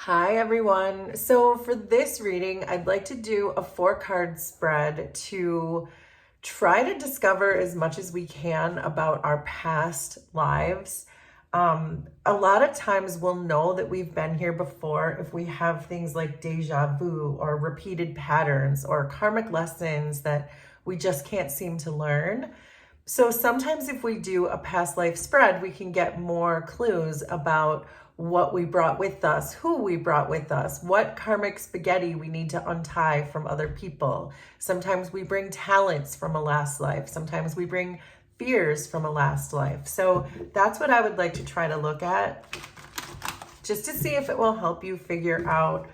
Hi everyone. So for this reading, I'd like to do a 4-card spread to try to discover as much as we can about our past lives. A lot of times we'll know that we've been here before if we have things like deja vu or repeated patterns or karmic lessons that we just can't seem to learn. So sometimes if we do a past life spread, we can get more clues about what we brought with us, who we brought with us, what karmic spaghetti we need to untie from other people. Sometimes we bring talents from a last life. Sometimes we bring fears from a last life. So that's what I would like to try to look at, just to see if it will help you figure out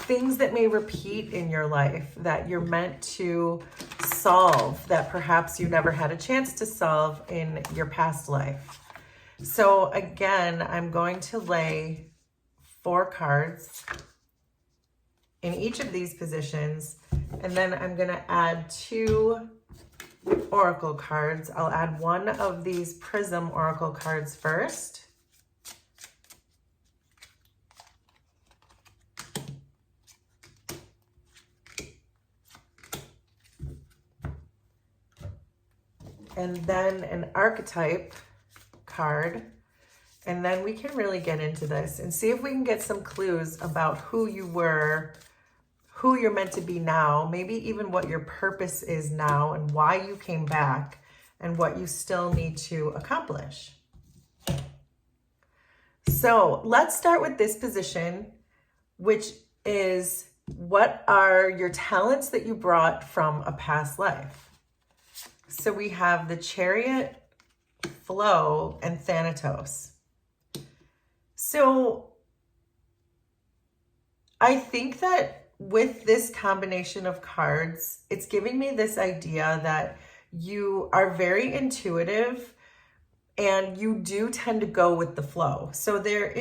things that may repeat in your life that you're meant to solve, that perhaps you never had a chance to solve in your past life. So again, I'm going to lay 4 cards in each of these positions, and then I'm going to add 2 oracle cards. I'll add one of these prism oracle cards first. And then an archetype card. And then we can really get into this and see if we can get some clues about who you were, who you're meant to be now, maybe even what your purpose is now and why you came back and what you still need to accomplish. So let's start with this position, which is, what are your talents that you brought from a past life? So we have the Chariot, Flow, and Thanatos. So I think that with this combination of cards, it's giving me this idea that you are very intuitive and you do tend to go with the flow. So there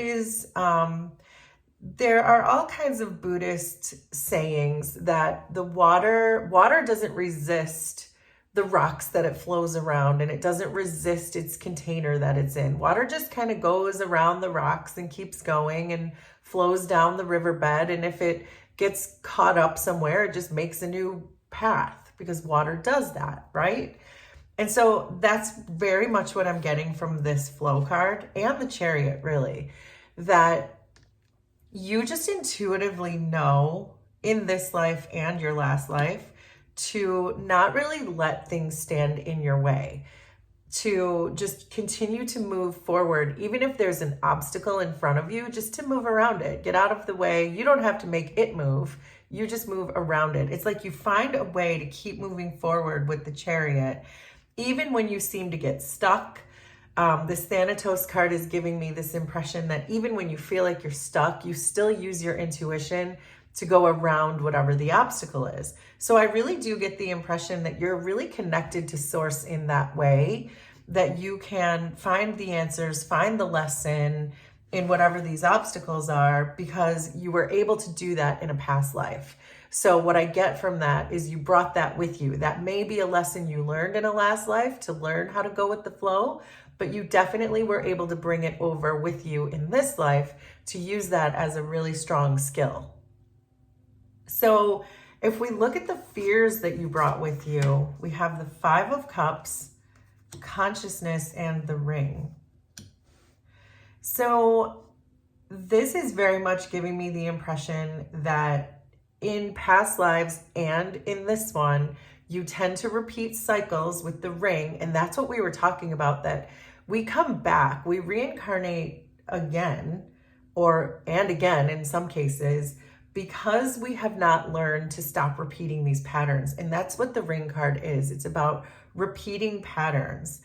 are all kinds of Buddhist sayings that the water doesn't resist the rocks that it flows around, and it doesn't resist its container that it's in. Water just kind of goes around the rocks and keeps going and flows down the riverbed. And if it gets caught up somewhere, it just makes a new path, because water does that, right? And so that's very much what I'm getting from this flow card and the Chariot, really, that you just intuitively know in this life and your last life to not really let things stand in your way, to just continue to move forward, even if there's an obstacle in front of you, just to move around it, get out of the way. You don't have to make it move, you just move around it. It's like you find a way to keep moving forward with the Chariot, even when you seem to get stuck. This Thanatos card is giving me this impression that even when you feel like you're stuck, you still use your intuition to go around whatever the obstacle is. So I really do get the impression that you're really connected to source in that way, that you can find the answers, find the lesson in whatever these obstacles are, because you were able to do that in a past life. So what I get from that is you brought that with you. That may be a lesson you learned in a last life to learn how to go with the flow, but you definitely were able to bring it over with you in this life to use that as a really strong skill. So if we look at the fears that you brought with you, we have the 5 of Cups, Consciousness, and the Ring. So this is very much giving me the impression that in past lives and in this one, you tend to repeat cycles with the Ring. And that's what we were talking about, that we come back, we reincarnate again, and again in some cases, because we have not learned to stop repeating these patterns. And that's what the Ring card is. It's about repeating patterns.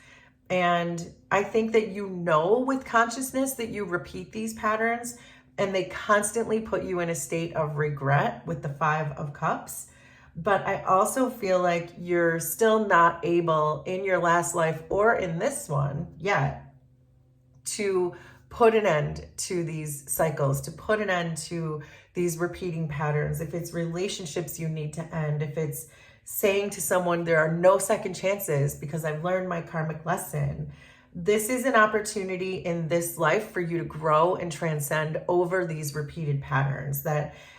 And I think that you know with consciousness that you repeat these patterns, and they constantly put you in a state of regret with the 5 of Cups. But I also feel like you're still not able in your last life or in this one yet to put an end to these cycles, to put an end to these repeating patterns. If it's relationships you need to end, if it's saying to someone, there are no second chances because I've learned my karmic lesson, This is an opportunity in this life for you to grow and transcend over these repeated patterns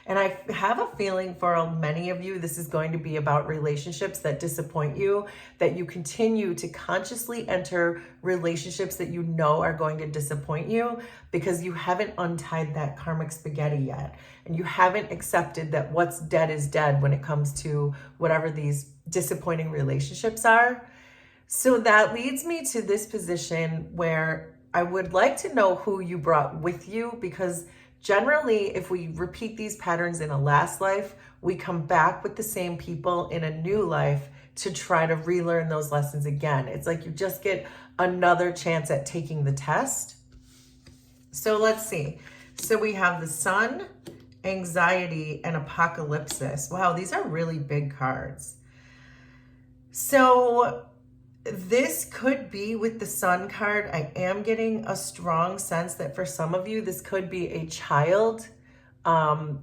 and I have a feeling for many of you, this is going to be about relationships that disappoint you, that you continue to consciously enter relationships that you know are going to disappoint you because you haven't untied that karmic spaghetti yet. And you haven't accepted that what's dead is dead when it comes to whatever these disappointing relationships are. So that leads me to this position where I would like to know who you brought with you, because generally, if we repeat these patterns in a last life, we come back with the same people in a new life to try to relearn those lessons again. It's like you just get another chance at taking the test. So let's see. So we have the Sun, Anxiety, and Apocalypsis. Wow, these are really big cards. So this could be with the Sun card. I am getting a strong sense that for some of you, this could be a child.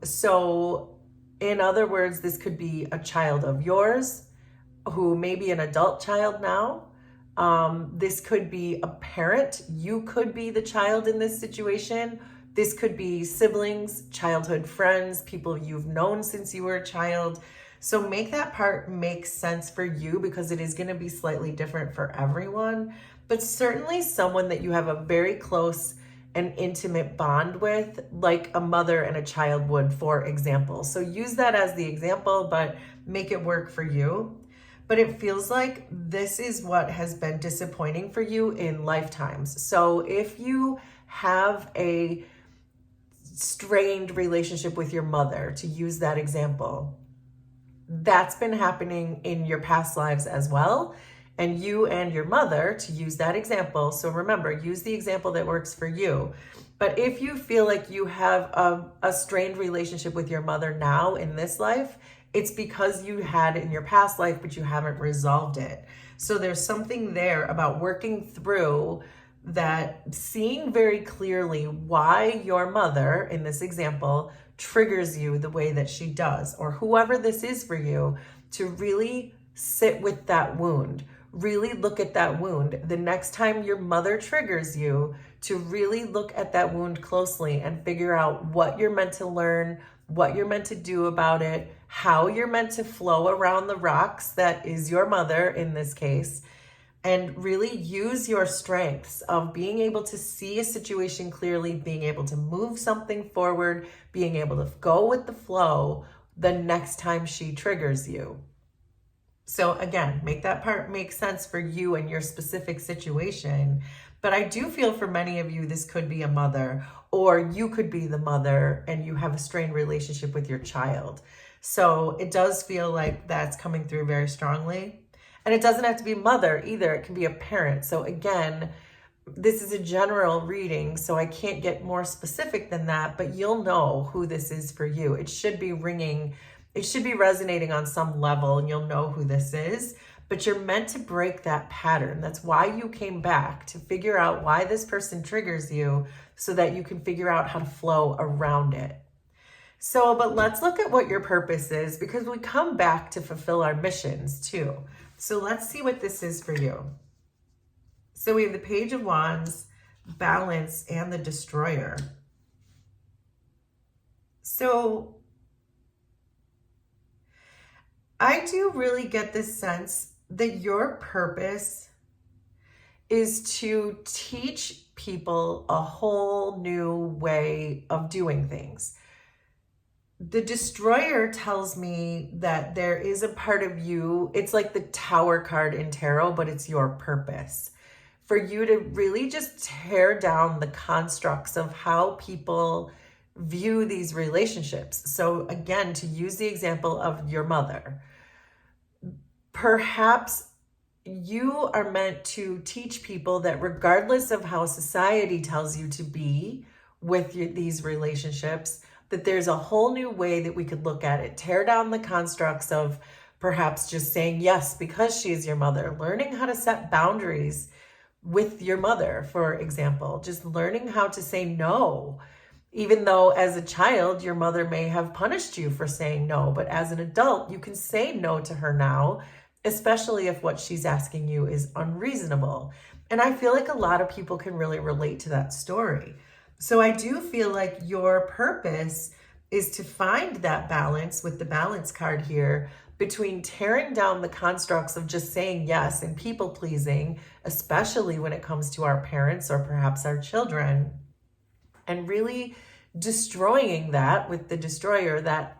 So in other words, this could be a child of yours who may be an adult child now. This could be a parent. You could be the child in this situation. This could be siblings, childhood friends, people you've known since you were a child. So make that part make sense for you, because it is going to be slightly different for everyone, but certainly someone that you have a very close and intimate bond with, like a mother and a child would, for example. So use that as the example, but make it work for you. But it feels like this is what has been disappointing for you in lifetimes. So if you have a strained relationship with your mother, to use that example, that's been happening in your past lives as well. And you and your mother, to use that example. So remember, use the example that works for you. But if you feel like you have a strained relationship with your mother now in this life, it's because you had in your past life, but you haven't resolved it. So there's something there about working through that, seeing very clearly why your mother, in this example, triggers you the way that she does, or whoever this is for you, to really sit with that wound, really look at that wound. The next time your mother triggers you, to really look at that wound closely and figure out what you're meant to learn, what you're meant to do about it, how you're meant to flow around the rocks that is your mother in this case, and really use your strengths of being able to see a situation clearly, being able to move something forward, being able to go with the flow the next time she triggers you. So again, make that part make sense for you and your specific situation. But I do feel for many of you, this could be a mother, or you could be the mother and you have a strained relationship with your child. So it does feel like that's coming through very strongly. And it doesn't have to be mother either. It can be a parent. So again, this is a general reading, so I can't get more specific than that, but you'll know who this is for you. It should be ringing, it should be resonating on some level, and you'll know who this is. But you're meant to break that pattern. That's why you came back, to figure out why this person triggers you, so that you can figure out how to flow around it. So, but let's look at what your purpose is, because we come back to fulfill our missions too. So let's see what this is for you. So we have the Page of Wands, Balance, and the Destroyer. So I do really get this sense that your purpose is to teach people a whole new way of doing things. The Destroyer tells me that there is a part of you, it's like the Tower card in tarot, but it's your purpose. For you to really just tear down the constructs of how people view these relationships. So again, to use the example of your mother, perhaps you are meant to teach people that regardless of how society tells you to be with these relationships, that there's a whole new way that we could look at it. Tear down the constructs of perhaps just saying yes because she's your mother, learning how to set boundaries with your mother, for example, just learning how to say no, even though as a child, your mother may have punished you for saying no, but as an adult, you can say no to her now, especially if what she's asking you is unreasonable. And I feel like a lot of people can really relate to that story. So I do feel like your purpose is to find that balance with the balance card here between tearing down the constructs of just saying yes and people pleasing, especially when it comes to our parents or perhaps our children, and really destroying that with the destroyer, that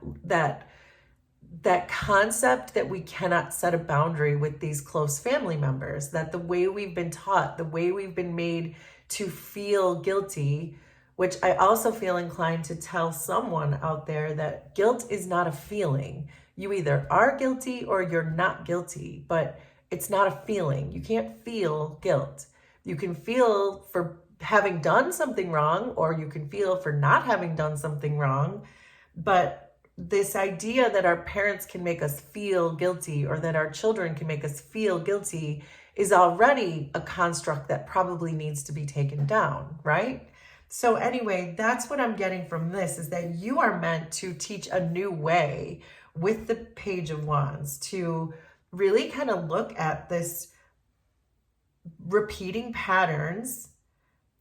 concept that we cannot set a boundary with these close family members, that the way we've been taught, the way we've been made to feel guilty, which I also feel inclined to tell someone out there that guilt is not a feeling. You either are guilty or you're not guilty, but it's not a feeling. You can't feel guilt. You can feel for having done something wrong, or you can feel for not having done something wrong, but this idea that our parents can make us feel guilty or that our children can make us feel guilty is already a construct that probably needs to be taken down, right? So anyway, that's what I'm getting from this, is that you are meant to teach a new way with the Page of Wands to really kind of look at this repeating patterns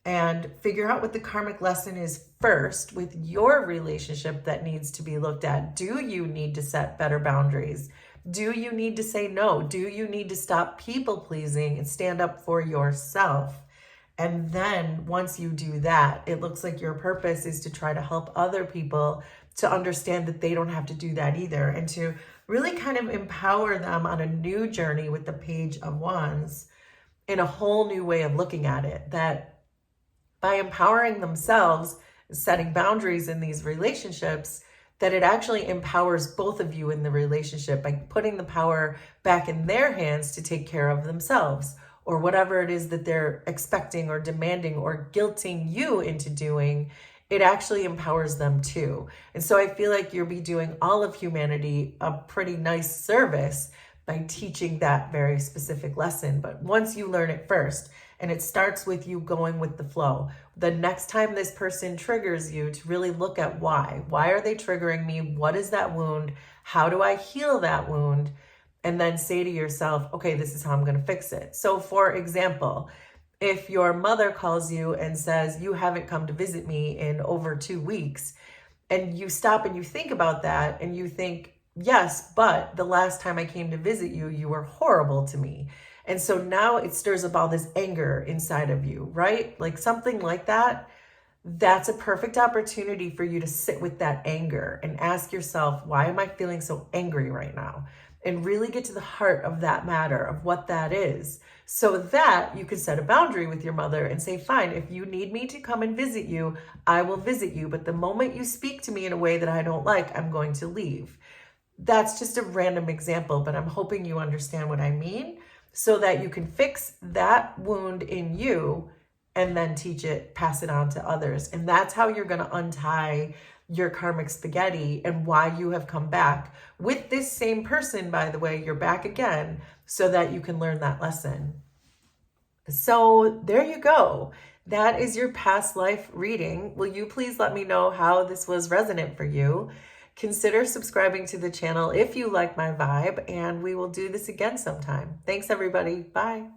and figure out what the karmic lesson is first with your relationship that needs to be looked at. Do you need to set better boundaries? Do you need to say no? Do you need to stop people pleasing and stand up for yourself? And then once you do that, it looks like your purpose is to try to help other people to understand that they don't have to do that either, and to really kind of empower them on a new journey with the Page of Wands in a whole new way of looking at it, that by empowering themselves, setting boundaries in these relationships, that it actually empowers both of you in the relationship by putting the power back in their hands to take care of themselves, or whatever it is that they're expecting or demanding or guilting you into doing. It actually empowers them too. And so I feel like you'll be doing all of humanity a pretty nice service by teaching that very specific lesson. But once you learn it first, and it starts with you going with the flow, the next time this person triggers you, to really look at why. Why are they triggering me? What is that wound? How do I heal that wound? And then say to yourself, okay, this is how I'm going to fix it. So for example, if your mother calls you and says, you haven't come to visit me in over 2 weeks, and you stop and you think about that and you think, yes, but the last time I came to visit you, you were horrible to me. And so now it stirs up all this anger inside of you, right? Like something like that. That's a perfect opportunity for you to sit with that anger and ask yourself, why am I feeling so angry right now? And really get to the heart of that matter, of what that is, so that you can set a boundary with your mother and say, fine, if you need me to come and visit you, I will visit you. But the moment you speak to me in a way that I don't like, I'm going to leave. That's just a random example, but I'm hoping you understand what I mean, so that you can fix that wound in you and then teach it, pass it on to others. And that's how you're going to untie your karmic spaghetti, and why you have come back with this same person. By the way, you're back again so that you can learn that lesson. So there you go. That is your past life reading. Will you please let me know how this was resonant for you? Consider subscribing to the channel if you like my vibe, and we will do this again sometime. Thanks, everybody. Bye.